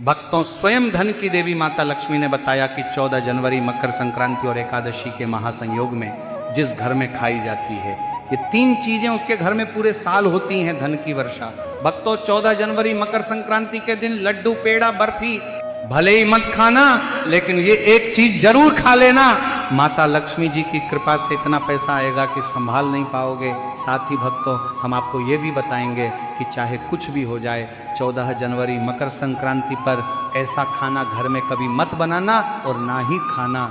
भक्तों, स्वयं धन की देवी माता लक्ष्मी ने बताया कि 14 जनवरी मकर संक्रांति और एकादशी के महासंयोग में जिस घर में खाई जाती है, ये 3 चीजें उसके घर में पूरे साल होती हैं धन की वर्षा। भक्तों, 14 जनवरी मकर संक्रांति के दिन लड्डू, पेड़ा, बर्फी भले ही मत खाना, लेकिन ये एक चीज जरूर खा लेना। माता लक्ष्मी जी की कृपा से इतना पैसा आएगा कि संभाल नहीं पाओगे। साथ ही भक्तों, हम आपको ये भी बताएंगे कि चाहे कुछ भी हो जाए, 14 जनवरी मकर संक्रांति पर ऐसा खाना घर में कभी मत बनाना और ना ही खाना,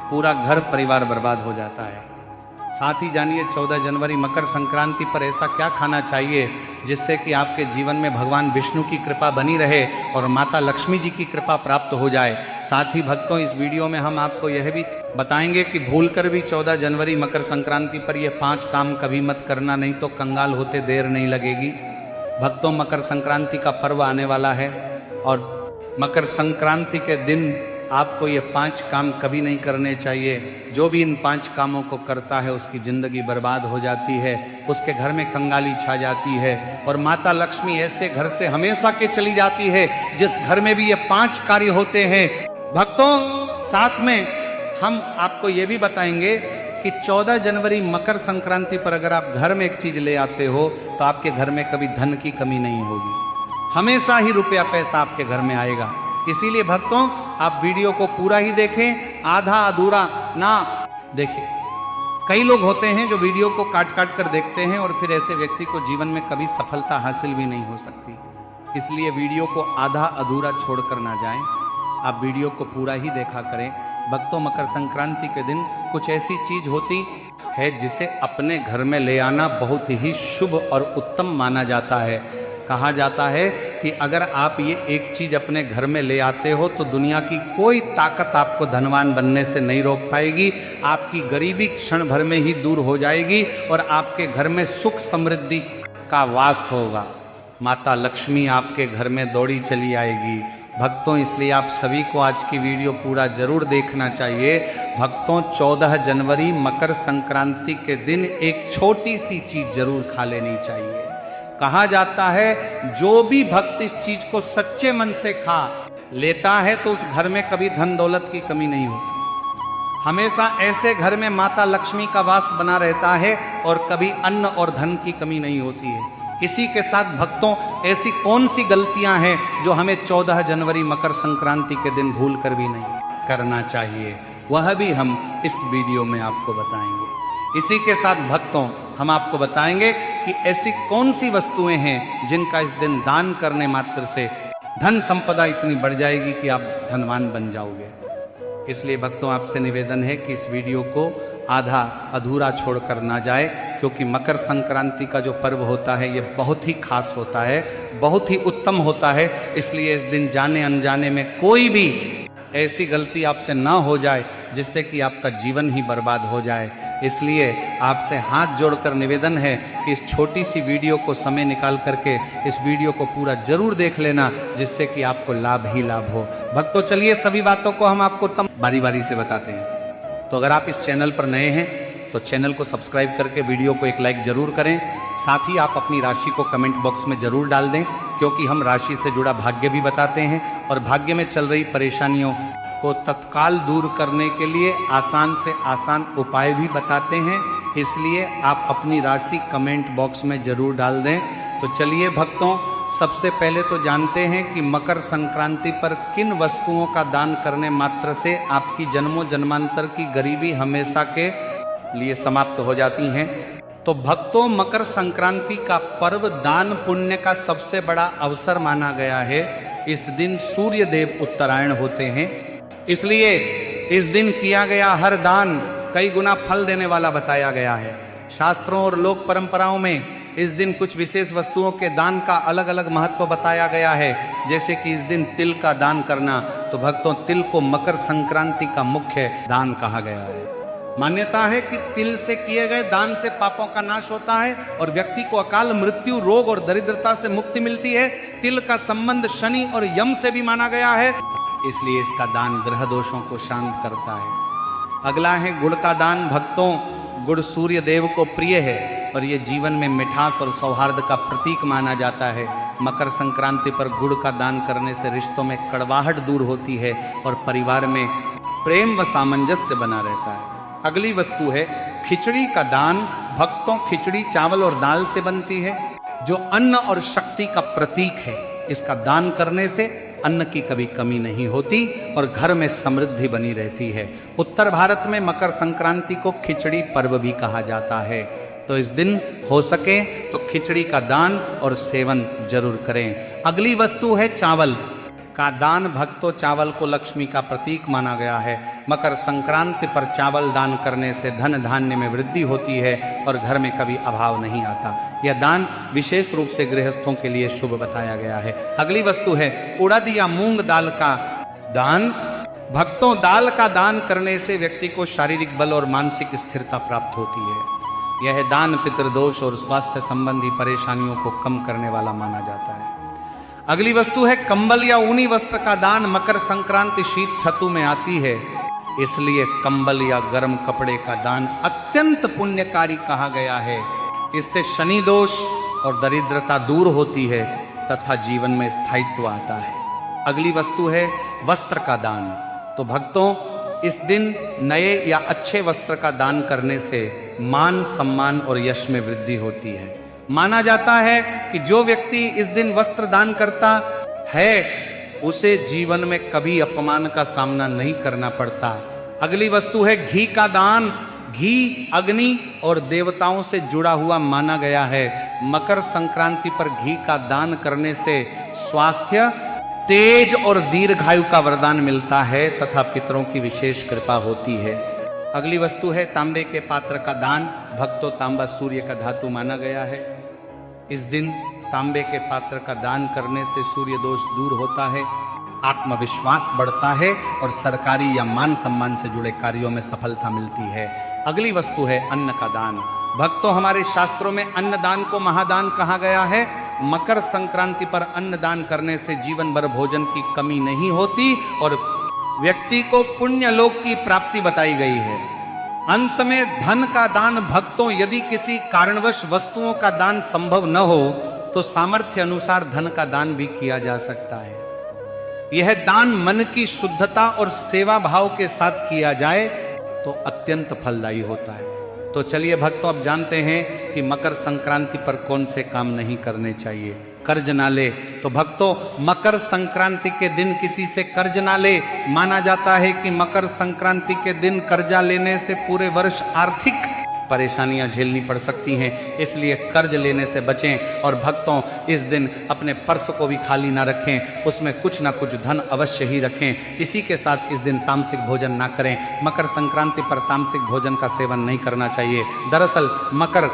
पूरा घर परिवार बर्बाद हो जाता है। साथ ही जानिए 14 जनवरी मकर संक्रांति पर ऐसा क्या खाना चाहिए जिससे कि आपके जीवन में भगवान विष्णु की कृपा बनी रहे और माता लक्ष्मी जी की कृपा प्राप्त हो जाए। साथ ही भक्तों, इस वीडियो में हम आपको यह भी बताएंगे कि भूलकर भी 14 जनवरी मकर संक्रांति पर यह 5 काम कभी मत करना, नहीं तो कंगाल होते देर नहीं लगेगी। भक्तों, मकर संक्रांति का पर्व आने वाला है और मकर संक्रांति के दिन आपको ये 5 काम कभी नहीं करने चाहिए। जो भी इन 5 कामों को करता है उसकी जिंदगी बर्बाद हो जाती है, उसके घर में कंगाली छा जाती है और माता लक्ष्मी ऐसे घर से हमेशा के चली जाती है जिस घर में भी ये 5 कार्य होते हैं। भक्तों, साथ में हम आपको ये भी बताएंगे कि 14 जनवरी मकर संक्रांति पर अगर आप घर में एक चीज ले आते हो तो आपके घर में कभी धन की कमी नहीं होगी, हमेशा ही रुपया पैसा आपके घर में आएगा। इसीलिए भक्तों, आप वीडियो को पूरा ही देखें, आधा अधूरा ना देखें। कई लोग होते हैं जो वीडियो को काट काट कर देखते हैं और फिर ऐसे व्यक्ति को जीवन में कभी सफलता हासिल भी नहीं हो सकती। इसलिए वीडियो को आधा अधूरा छोड़कर ना जाएं, आप वीडियो को पूरा ही देखा करें। भक्तों, मकर संक्रांति के दिन कुछ ऐसी चीज होती है जिसे अपने घर में ले आना बहुत ही शुभ और उत्तम माना जाता है। कहा जाता है कि अगर आप ये एक चीज अपने घर में ले आते हो तो दुनिया की कोई ताकत आपको धनवान बनने से नहीं रोक पाएगी। आपकी गरीबी क्षण भर में ही दूर हो जाएगी और आपके घर में सुख समृद्धि का वास होगा। माता लक्ष्मी आपके घर में दौड़ी चली आएगी। भक्तों, इसलिए आप सभी को आज की वीडियो पूरा जरूर देखना चाहिए। भक्तों, 14 जनवरी मकर संक्रांति के दिन एक छोटी सी चीज जरूर खा लेनी चाहिए। कहा जाता है जो भी भक्त इस चीज को सच्चे मन से खा लेता है तो उस घर में कभी धन दौलत की कमी नहीं होती। हमेशा ऐसे घर में माता लक्ष्मी का वास बना रहता है और कभी अन्न और धन की कमी नहीं होती है। इसी के साथ भक्तों, ऐसी कौन सी गलतियां हैं जो हमें 14 जनवरी मकर संक्रांति के दिन भूल कर भी नहीं करना चाहिए, वह भी हम इस वीडियो में आपको बताएंगे। इसी के साथ भक्तों, हम आपको बताएंगे कि ऐसी कौन सी वस्तुएं हैं जिनका इस दिन दान करने मात्र से धन संपदा इतनी बढ़ जाएगी कि आप धनवान बन जाओगे। इसलिए भक्तों, आपसे निवेदन है कि इस वीडियो को आधा अधूरा छोड़कर ना जाए, क्योंकि मकर संक्रांति का जो पर्व होता है ये बहुत ही खास होता है, बहुत ही उत्तम होता है। इसलिए इस दिन जाने अनजाने में कोई भी ऐसी गलती आपसे ना हो जाए जिससे कि आपका जीवन ही बर्बाद हो जाए। इसलिए आपसे हाथ जोड़कर निवेदन है कि इस छोटी सी वीडियो को समय निकाल करके इस वीडियो को पूरा जरूर देख लेना, जिससे कि आपको लाभ ही लाभ हो। भक्तों, चलिए सभी बातों को हम आपको बारी बारी से बताते हैं। तो अगर आप इस चैनल पर नए हैं तो चैनल को सब्सक्राइब करके वीडियो को एक लाइक जरूर करें। साथ ही आप अपनी राशि को कमेंट बॉक्स में जरूर डाल दें, क्योंकि हम राशि से जुड़ा भाग्य भी बताते हैं और भाग्य में चल रही परेशानियों को तत्काल दूर करने के लिए आसान से आसान उपाय भी बताते हैं। इसलिए आप अपनी राशि कमेंट बॉक्स में जरूर डाल दें। तो चलिए भक्तों, सबसे पहले तो जानते हैं कि मकर संक्रांति पर किन वस्तुओं का दान करने मात्र से आपकी जन्मों जन्मांतर की गरीबी हमेशा के लिए समाप्त हो जाती हैं। तो भक्तों, मकर संक्रांति का पर्व दान पुण्य का सबसे बड़ा अवसर माना गया है। इस दिन सूर्य देव उत्तरायण होते हैं, इसलिए इस दिन किया गया हर दान कई गुना फल देने वाला बताया गया है। शास्त्रों और लोक परंपराओं में इस दिन कुछ विशेष वस्तुओं के दान का अलग अलग महत्व बताया गया है। जैसे कि इस दिन तिल का दान करना, तो भक्तों, तिल को मकर संक्रांति का मुख्य दान कहा गया है। मान्यता है कि तिल से किए गए दान से पापों का नाश होता है और व्यक्ति को अकाल मृत्यु, रोग और दरिद्रता से मुक्ति मिलती है। तिल का संबंध शनि और यम से भी माना गया है, इसलिए इसका दान ग्रह दोषों को शांत करता है। अगला है गुड़ का दान। भक्तों, गुड़ सूर्य देव को प्रिय है, और ये जीवन में मिठास और सौहार्द का प्रतीक माना जाता है। मकर संक्रांति पर गुड़ का दान करने से रिश्तों में कड़वाहट दूर होती है और परिवार में प्रेम व सामंजस्य बना रहता है। अगली वस्तु है खिचड़ी का दान। भक्तों, खिचड़ी चावल और दाल से बनती है जो अन्न और शक्ति का प्रतीक है। इसका दान करने से अन्न की कभी कमी नहीं होती और घर में समृद्धि बनी रहती है। उत्तर भारत में मकर संक्रांति को खिचड़ी पर्व भी कहा जाता है। तो इस दिन हो सके तो खिचड़ी का दान और सेवन जरूर करें। अगली वस्तु है चावल का दान। भक्तों, चावल को लक्ष्मी का प्रतीक माना गया है। मकर संक्रांति पर चावल दान करने से धन धान्य में वृद्धि होती है और घर में कभी अभाव नहीं आता। यह दान विशेष रूप से गृहस्थों के लिए शुभ बताया गया है। अगली वस्तु है उड़द या मूंग दाल का दान। भक्तों, दाल का दान करने से व्यक्ति को शारीरिक बल और मानसिक स्थिरता प्राप्त होती है। यह दान पितृदोष और स्वास्थ्य संबंधी परेशानियों को कम करने वाला माना जाता है। अगली वस्तु है कंबल या ऊनी वस्त्र का दान। मकर संक्रांति शीत ऋतु में आती है, इसलिए कंबल या गर्म कपड़े का दान अत्यंत पुण्यकारी कहा गया है। इससे शनि दोष और दरिद्रता दूर होती है तथा जीवन में स्थायित्व आता है। अगली वस्तु है वस्त्र का दान। तो भक्तों, इस दिन नए या अच्छे वस्त्र का दान करने से मान, सम्मान और यश में वृद्धि होती है। माना जाता है कि जो व्यक्ति इस दिन वस्त्र दान करता है उसे जीवन में कभी अपमान का सामना नहीं करना पड़ता। अगली वस्तु है घी का दान। घी अग्नि और देवताओं से जुड़ा हुआ माना गया है। मकर संक्रांति पर घी का दान करने से स्वास्थ्य, तेज और दीर्घायु का वरदान मिलता है तथा पितरों की विशेष कृपा होती है। अगली वस्तु है तांबे के पात्र का दान। भक्तों, तांबा सूर्य का धातु माना गया है। इस दिन तांबे के पात्र का दान करने से सूर्य दोष दूर होता है, आत्मविश्वास बढ़ता है और सरकारी या मान सम्मान से जुड़े कार्यों में सफलता मिलती है। अगली वस्तु है अन्न का दान। भक्तों, हमारे शास्त्रों में अन्न दान को महादान कहा गया है। मकर संक्रांति पर अन्न दान करने से जीवन भर भोजन की कमी नहीं होती और व्यक्ति को पुण्य लोक की प्राप्ति बताई गई है। अंत में धन का दान। भक्तों, यदि किसी कारणवश वस्तुओं का दान संभव न हो तो सामर्थ्य अनुसार धन का दान भी किया जा सकता है। यह दान मन की शुद्धता और सेवा भाव के साथ किया जाए तो अत्यंत फलदायी होता है। तो चलिए भक्तों, अब जानते हैं कि मकर संक्रांति पर कौन से काम नहीं करने चाहिए। कर्ज ना ले। तो भक्तों, मकर संक्रांति के दिन किसी से कर्ज ना ले। माना जाता है कि मकर संक्रांति के दिन कर्जा लेने से पूरे वर्ष आर्थिक परेशानियां झेलनी पड़ सकती हैं, इसलिए कर्ज लेने से बचें। और भक्तों, इस दिन अपने पर्स को भी खाली ना रखें, उसमें कुछ ना कुछ धन अवश्य ही रखें। इसी के साथ इस दिन तामसिक भोजन ना करें। मकर संक्रांति पर तामसिक भोजन का सेवन नहीं करना चाहिए। दरअसल मकर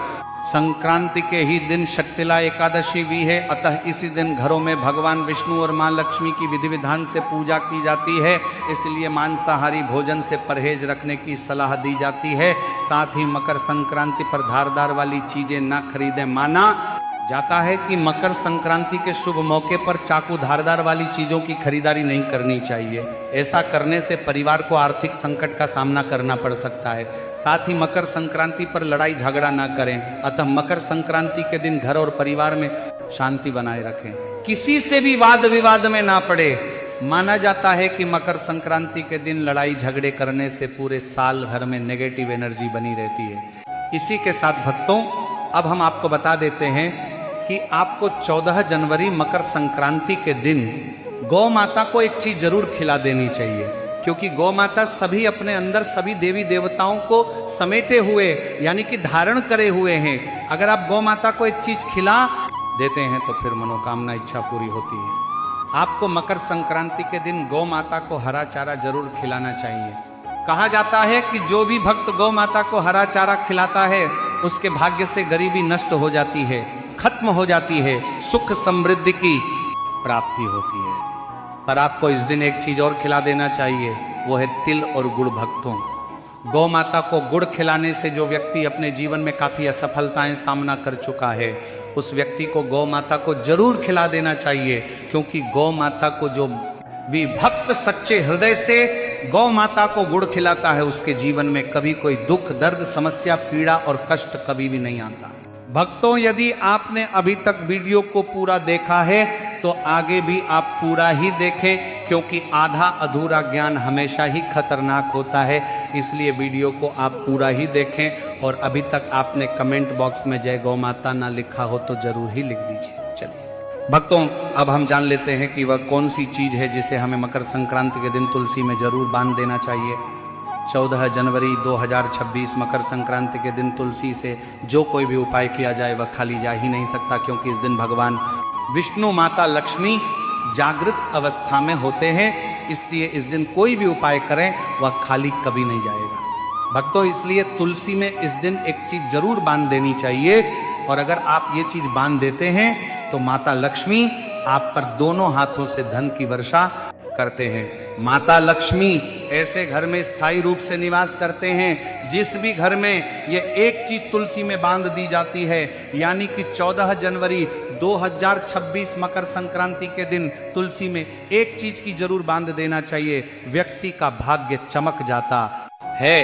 संक्रांति के ही दिन शक्तिला एकादशी भी है, अतः इसी दिन घरों में भगवान विष्णु और मां लक्ष्मी की विधि विधान से पूजा की जाती है, इसलिए मांसाहारी भोजन से परहेज रखने की सलाह दी जाती है। साथ ही मकर संक्रांति पर धारदार वाली चीजें ना खरीदें। माना जाता है कि मकर संक्रांति के शुभ मौके पर चाकू, धारदार वाली चीजों की खरीदारी नहीं करनी चाहिए। ऐसा करने से परिवार को आर्थिक संकट का सामना करना पड़ सकता है। साथ ही मकर संक्रांति पर लड़ाई झगड़ा ना करें। अतः मकर संक्रांति के दिन घर और परिवार में शांति बनाए रखें, किसी से भी वाद विवाद में ना पड़े। माना जाता है कि मकर संक्रांति के दिन लड़ाई झगड़े करने से पूरे साल भर में नेगेटिव एनर्जी बनी रहती है। इसी के साथ भक्तों, अब हम आपको बता देते हैं कि आपको 14 जनवरी मकर संक्रांति के दिन गौ माता को एक चीज जरूर खिला देनी चाहिए, क्योंकि गौ माता सभी अपने अंदर सभी देवी देवताओं को समेटे हुए यानी कि धारण करे हुए हैं। अगर आप गौ माता को एक चीज खिला देते हैं तो फिर मनोकामना इच्छा पूरी होती है। आपको मकर संक्रांति के दिन गौ माता को हरा चारा जरूर खिलाना चाहिए। कहा जाता है कि जो भी भक्त गौ माता को हरा चारा खिलाता है उसके भाग्य से गरीबी नष्ट हो जाती है, खत्म हो जाती है, सुख समृद्धि की प्राप्ति होती है। पर आपको इस दिन एक चीज और खिला देना चाहिए, वो है तिल और गुड़। भक्तों, गौ माता को गुड़ खिलाने से जो व्यक्ति अपने जीवन में काफी असफलताएं सामना कर चुका है, उस व्यक्ति को गौ माता को जरूर खिला देना चाहिए, क्योंकि गौ माता को जो भी भक्त सच्चे हृदय से गौ माता को गुड़ खिलाता है उसके जीवन में कभी कोई दुख, दर्द, समस्या, पीड़ा और कष्ट कभी भी नहीं आता। भक्तों, यदि आपने अभी तक वीडियो को पूरा देखा है तो आगे भी आप पूरा ही देखें, क्योंकि आधा अधूरा ज्ञान हमेशा ही खतरनाक होता है। इसलिए वीडियो को आप पूरा ही देखें। और अभी तक आपने कमेंट बॉक्स में जय गौ माता ना लिखा हो तो जरूर ही लिख दीजिए। चलिए भक्तों, अब हम जान लेते हैं कि वह कौन सी चीज है जिसे हमें मकर संक्रांति के दिन तुलसी में जरूर बांध देना चाहिए। 14 जनवरी 2026 मकर संक्रांति के दिन तुलसी से जो कोई भी उपाय किया जाए वह खाली जा ही नहीं सकता, क्योंकि इस दिन भगवान विष्णु माता लक्ष्मी जागृत अवस्था में होते हैं। इसलिए इस दिन कोई भी उपाय करें वह खाली कभी नहीं जाएगा। भक्तों, इसलिए तुलसी में इस दिन एक चीज जरूर बांध देनी चाहिए। और अगर आप ये चीज बांध देते हैं तो माता लक्ष्मी आप पर दोनों हाथों से धन की वर्षा करते हैं। माता लक्ष्मी ऐसे घर में स्थायी रूप से निवास करते हैं जिस भी घर में ये एक चीज तुलसी में बांध दी जाती है, यानी कि 14 जनवरी 2026 मकर संक्रांति के दिन तुलसी में एक चीज की जरूर बांध देना चाहिए। व्यक्ति का भाग्य चमक जाता है,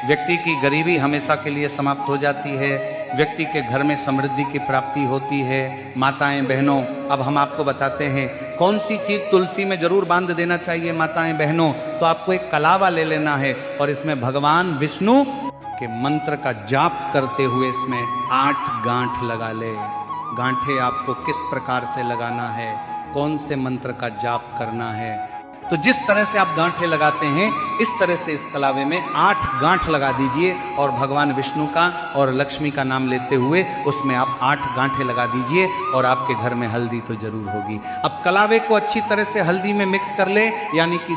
व्यक्ति की गरीबी हमेशा के लिए समाप्त हो जाती है, व्यक्ति के घर में समृद्धि की प्राप्ति होती है। माताएं बहनों, अब हम आपको बताते हैं कौन सी चीज तुलसी में जरूर बांध देना चाहिए। माताएं बहनों, तो आपको एक कलावा ले लेना है और इसमें भगवान विष्णु के मंत्र का जाप करते हुए इसमें 8 गांठ लगा ले। गांठे आपको किस प्रकार से लगाना है, कौन से मंत्र का जाप करना है, तो जिस तरह से आप गांठे लगाते हैं इस तरह से इस कलावे में 8 गांठ लगा दीजिए और भगवान विष्णु का और लक्ष्मी का नाम लेते हुए उसमें आप 8 गांठे लगा दीजिए और आपके घर में हल्दी तो जरूर होगी। अब कलावे को अच्छी तरह से हल्दी में मिक्स कर ले, यानी कि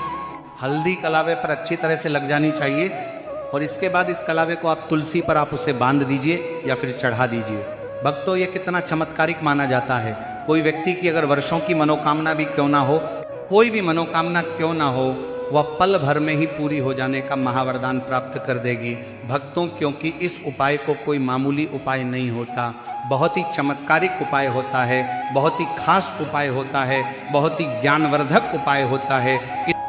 हल्दी कलावे पर अच्छी तरह से लग जानी चाहिए। और इसके बाद इस कलावे को आप तुलसी पर आप उसे बांध दीजिए या फिर चढ़ा दीजिए। भक्तों, ये कितना चमत्कारिक माना जाता है। कोई व्यक्ति की अगर वर्षों की मनोकामना भी क्यों ना हो, कोई भी मनोकामना क्यों ना हो, वह पल भर में ही पूरी हो जाने का महावरदान प्राप्त कर देगी। भक्तों, क्योंकि इस उपाय को कोई मामूली उपाय नहीं होता, बहुत ही चमत्कारिक उपाय होता है, बहुत ही खास उपाय होता है, बहुत ही ज्ञानवर्धक उपाय होता है।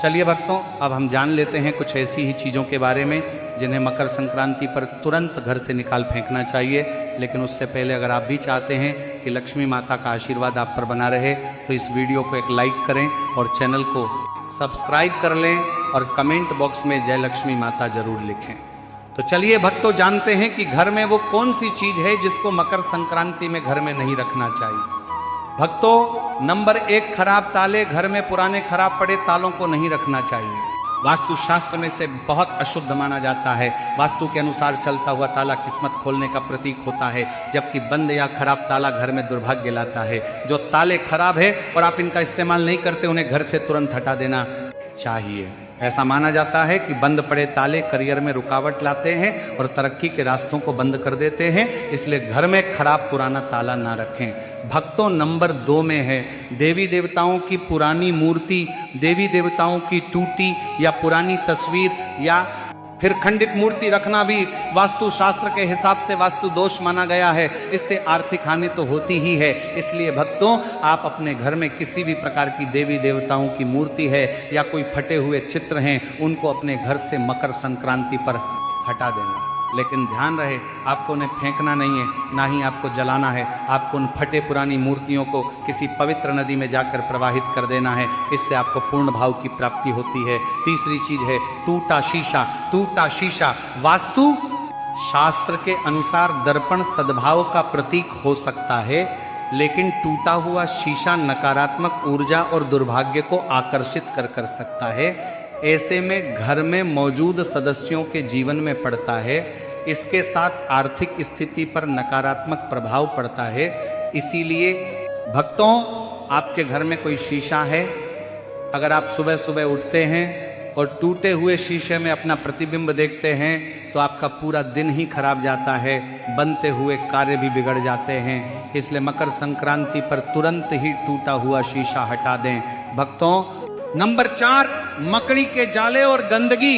चलिए भक्तों, अब हम जान लेते हैं कुछ ऐसी ही चीज़ों के बारे में जिन्हें मकर संक्रांति पर तुरंत घर से निकाल फेंकना चाहिए। लेकिन उससे पहले अगर आप भी चाहते हैं कि लक्ष्मी माता का आशीर्वाद आप पर बना रहे तो इस वीडियो को एक लाइक करें और चैनल को सब्सक्राइब कर लें और कमेंट बॉक्स में जय लक्ष्मी माता जरूर लिखें। तो चलिए भक्तों, जानते हैं कि घर में वो कौन सी चीज है जिसको मकर संक्रांति में घर में नहीं रखना चाहिए। भक्तों, नंबर 1, खराब ताले। घर में पुराने खराब पड़े तालों को नहीं रखना चाहिए। वास्तु शास्त्र में से बहुत अशुद्ध माना जाता है। वास्तु के अनुसार चलता हुआ ताला किस्मत खोलने का प्रतीक होता है, जबकि बंद या खराब ताला घर में दुर्भाग्य लाता है। जो ताले खराब है और आप इनका इस्तेमाल नहीं करते उन्हें घर से तुरंत हटा देना चाहिए। ऐसा माना जाता है कि बंद पड़े ताले करियर में रुकावट लाते हैं और तरक्की के रास्तों को बंद कर देते हैं, इसलिए घर में खराब पुराना ताला ना रखें। भक्तों, नंबर 2 में है देवी देवताओं की पुरानी मूर्ति, देवी देवताओं की टूटी या पुरानी तस्वीर या फिर खंडित मूर्ति रखना भी वास्तु शास्त्र के हिसाब से वास्तु दोष माना गया है। इससे आर्थिक हानि तो होती ही है। इसलिए भक्तों, आप अपने घर में किसी भी प्रकार की देवी देवताओं की मूर्ति है या कोई फटे हुए चित्र हैं, उनको अपने घर से मकर संक्रांति पर हटा देना। लेकिन ध्यान रहे, आपको उन्हें फेंकना नहीं है, ना ही आपको जलाना है। आपको उन फटे पुरानी मूर्तियों को किसी पवित्र नदी में जाकर प्रवाहित कर देना है। इससे आपको पूर्ण भाव की प्राप्ति होती है। तीसरी चीज है टूटा शीशा। टूटा शीशा वास्तु शास्त्र के अनुसार दर्पण सद्भाव का प्रतीक हो सकता है, लेकिन टूटा हुआ शीशा नकारात्मक ऊर्जा और दुर्भाग्य को आकर्षित कर सकता है। ऐसे में घर में मौजूद सदस्यों के जीवन में पड़ता है। इसके साथ आर्थिक स्थिति पर नकारात्मक प्रभाव पड़ता है। इसीलिए भक्तों, आपके घर में कोई शीशा है, अगर आप सुबह सुबह उठते हैं और टूटे हुए शीशे में अपना प्रतिबिंब देखते हैं तो आपका पूरा दिन ही खराब जाता है, बनते हुए कार्य भी बिगड़ जाते हैं। इसलिए मकर संक्रांति पर तुरंत ही टूटा हुआ शीशा हटा दें। भक्तों, नंबर 4, मकड़ी के जाले और गंदगी।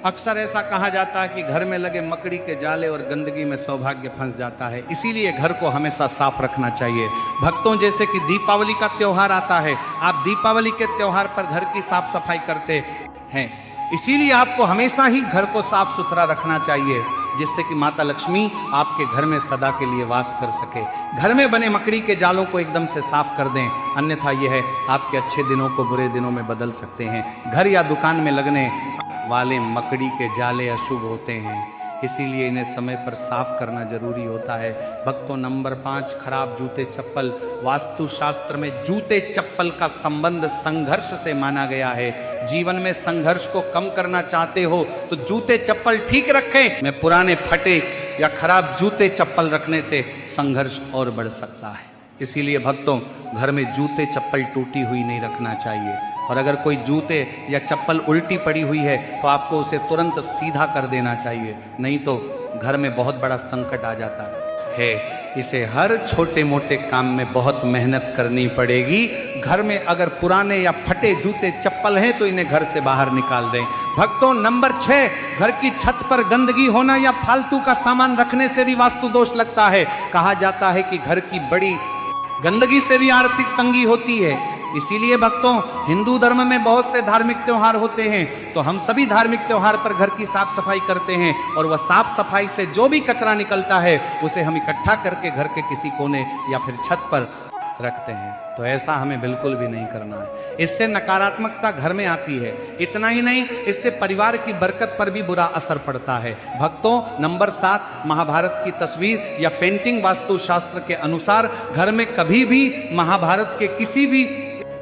अक्सर ऐसा कहा जाता है कि घर में लगे मकड़ी के जाले और गंदगी में सौभाग्य फंस जाता है, इसीलिए घर को हमेशा साफ रखना चाहिए। भक्तों, जैसे कि दीपावली का त्योहार आता है, आप दीपावली के त्योहार पर घर की साफ सफाई करते हैं, इसीलिए आपको हमेशा ही घर को साफ सुथरा रखना चाहिए। जिससे कि माता लक्ष्मी आपके घर में सदा के लिए वास कर सके। घर में बने मकड़ी के जालों को एकदम से साफ कर दें, अन्यथा यह आपके अच्छे दिनों को बुरे दिनों में बदल सकते हैं। घर या दुकान में लगने वाले मकड़ी के जाले अशुभ होते हैं, इसीलिए इन्हें समय पर साफ करना जरूरी होता है। भक्तों, नंबर 5, खराब जूते चप्पल। वास्तु शास्त्र में जूते चप्पल का संबंध संघर्ष से माना गया है। जीवन में संघर्ष को कम करना चाहते हो तो जूते चप्पल ठीक रखें। में पुराने फटे या खराब जूते चप्पल रखने से संघर्ष और बढ़ सकता है। इसीलिए भक्तों, घर में जूते चप्पल टूटी हुई नहीं रखना चाहिए, और अगर कोई जूते या चप्पल उल्टी पड़ी हुई है तो आपको उसे तुरंत सीधा कर देना चाहिए, नहीं तो घर में बहुत बड़ा संकट आ जाता है। इसे हर छोटे मोटे काम में बहुत मेहनत करनी पड़ेगी। घर में अगर पुराने या फटे जूते चप्पल हैं तो इन्हें घर से बाहर निकाल दें। भक्तों, नंबर 6, घर की छत पर गंदगी होना या फालतू का सामान रखने से भी वास्तु दोष लगता है। कहा जाता है कि घर की बड़ी गंदगी से भी आर्थिक तंगी होती है। इसीलिए भक्तों, हिंदू धर्म में बहुत से धार्मिक त्योहार होते हैं, तो हम सभी धार्मिक त्योहार पर घर की साफ सफाई करते हैं, और वह साफ सफाई से जो भी कचरा निकलता है उसे हम इकट्ठा करके घर के किसी कोने या फिर छत पर रखते हैं। तो ऐसा हमें बिल्कुल भी नहीं करना है, इससे नकारात्मकता घर में आती है। इतना ही नहीं, इससे परिवार की बरकत पर भी बुरा असर पड़ता है। भक्तों, नंबर 7, महाभारत की तस्वीर या पेंटिंग वास्तु शास्त्र के अनुसार घर में कभी भी महाभारत के किसी भी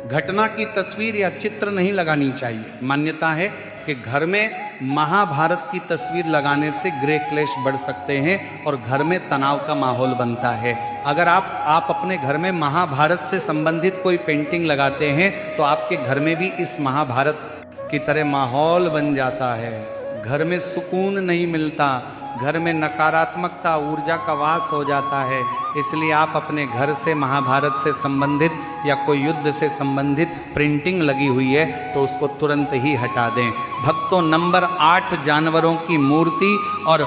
घटना की तस्वीर या चित्र नहीं लगानी चाहिए। मान्यता है कि घर में महाभारत की तस्वीर लगाने से गृह क्लेश बढ़ सकते हैं और घर में तनाव का माहौल बनता है। अगर आप अपने घर में महाभारत से संबंधित कोई पेंटिंग लगाते हैं तो आपके घर में भी इस महाभारत की तरह माहौल बन जाता है। घर में सुकून नहीं मिलता, घर में नकारात्मकता, ऊर्जा का वास हो जाता है। इसलिए आप अपने घर से महाभारत से संबंधित या कोई युद्ध से संबंधित प्रिंटिंग लगी हुई है तो उसको तुरंत ही हटा दें। भक्तों, नंबर 8, जानवरों की मूर्ति और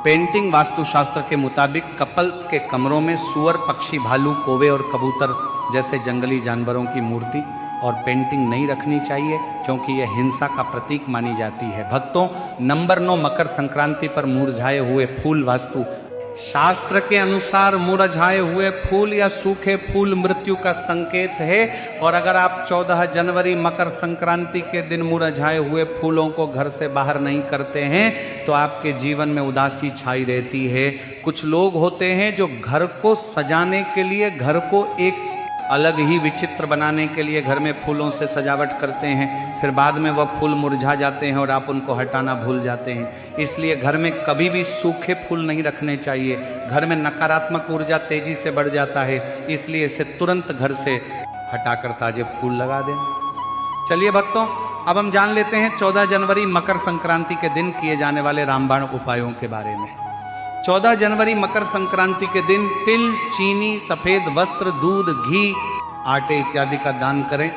पेंटिंग वास्तुशास्त्र के मुताबिक कपल्स के कमरों में सुअर, पक्षी, भालू, कौवे और कबूतर जैसे जंगली जानवरों की मूर्ति और पेंटिंग नहीं रखनी चाहिए, क्योंकि यह हिंसा का प्रतीक मानी जाती है। भक्तों, नंबर 9, मकर संक्रांति पर मुरझाए हुए फूल। वास्तु शास्त्र के अनुसार मुरझाए हुए फूल या सूखे फूल मृत्यु का संकेत है, और अगर आप 14 जनवरी मकर संक्रांति के दिन मुरझाए हुए फूलों को घर से बाहर नहीं करते हैं तो आपके जीवन में उदासी छाई रहती है। कुछ लोग होते हैं जो घर को सजाने के लिए, घर को एक अलग ही विचित्र बनाने के लिए घर में फूलों से सजावट करते हैं, फिर बाद में वह फूल मुरझा जाते हैं और आप उनको हटाना भूल जाते हैं। इसलिए घर में कभी भी सूखे फूल नहीं रखने चाहिए। घर में नकारात्मक ऊर्जा तेजी से बढ़ जाता है, इसलिए इसे तुरंत घर से हटाकर ताजे फूल लगा दें। चलिए भक्तों, अब हम जान लेते हैं 14 जनवरी मकर संक्रांति के दिन किए जाने वाले रामबाण उपायों के बारे में। 14 जनवरी मकर संक्रांति के दिन तिल, चीनी, सफेद वस्त्र, दूध, घी, आटे इत्यादि का दान करें।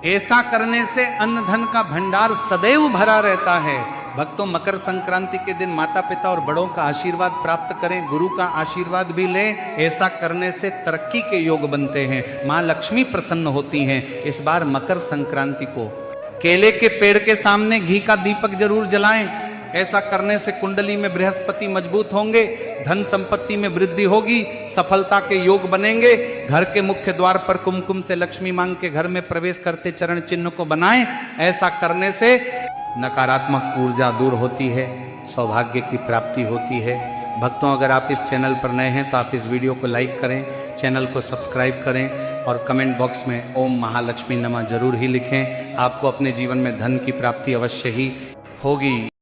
ऐसा करने से अन्न धन का भंडार सदैव भरा रहता है। भक्तों, मकर संक्रांति के दिन माता पिता और बड़ों का आशीर्वाद प्राप्त करें, गुरु का आशीर्वाद भी लें। ऐसा करने से तरक्की के योग बनते हैं, माँ लक्ष्मी प्रसन्न होती हैं। इस बार मकर संक्रांति को केले के पेड़ के सामने घी का दीपक जरूर जलाएं। ऐसा करने से कुंडली में बृहस्पति मजबूत होंगे, धन संपत्ति में वृद्धि होगी, सफलता के योग बनेंगे। घर के मुख्य द्वार पर कुमकुम से लक्ष्मी मांग के घर में प्रवेश करते चरण चिन्ह को बनाएं। ऐसा करने से नकारात्मक ऊर्जा दूर होती है, सौभाग्य की प्राप्ति होती है। भक्तों, अगर आप इस चैनल पर नए हैं तो आप इस वीडियो को लाइक करें, चैनल को सब्सक्राइब करें और कमेंट बॉक्स में ओम महालक्ष्मी नमः जरूर ही लिखें। आपको अपने जीवन में धन की प्राप्ति अवश्य ही होगी।